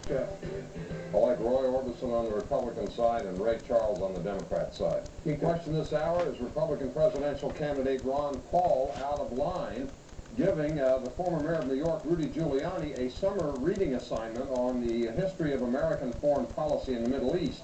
Like Roy Orbison on the Republican side and Ray Charles on the Democrat side. The question this hour is Republican presidential candidate Ron Paul out of line, giving the former mayor of New York, Rudy Giuliani, a summer reading assignment on the history of American foreign policy in the Middle East.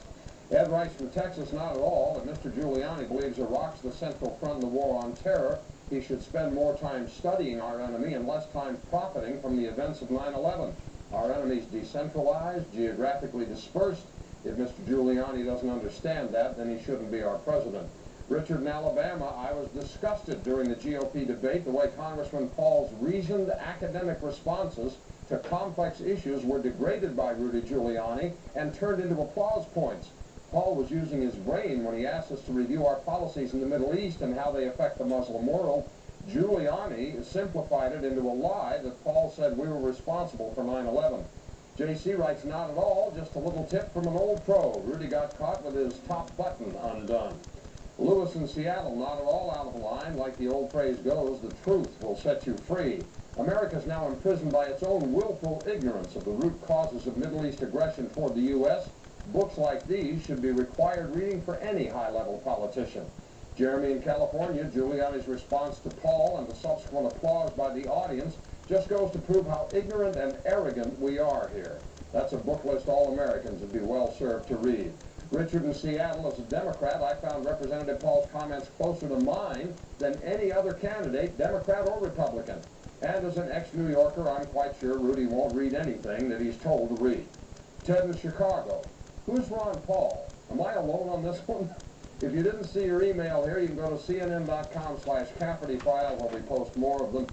Ed writes from Texas, not at all. If Mr. Giuliani believes Iraq's the central front in the war on terror, he should spend more time studying our enemy and less time profiting from the events of 9/11. Our enemy's decentralized, geographically dispersed. If Mr. Giuliani doesn't understand that, then he shouldn't be our president. Richard in Alabama, I was disgusted during the GOP debate the way Congressman Paul's reasoned academic responses to complex issues were degraded by Rudy Giuliani and turned into applause points. Paul was using his brain when he asked us to review our policies in the Middle East and how they affect the Muslim world. Giuliani simplified it into a lie that Paul said we were responsible for 9/11. JC writes, not at all, just a little tip from an old pro. Rudy got caught with his top button undone. Lewis in Seattle, not at all out of line. Like the old phrase goes, the truth will set you free. America is now imprisoned by its own willful ignorance of the root causes of Middle East aggression toward the U.S. Books like these should be required reading for any high-level politician. Jeremy in California, Giuliani's response to Paul and the subsequent applause by the audience just goes to prove how ignorant and arrogant we are here. That's a book list all Americans would be well served to read. Richard in Seattle, as a Democrat, I found Representative Paul's comments closer to mine than any other candidate, Democrat or Republican. And as an ex-New Yorker, I'm quite sure Rudy won't read anything that he's told to read. Ted in Chicago, who's Ron Paul? Am I alone on this one? If you didn't see your email here, you can go to cnn.com/Cafferty file where we post more of them.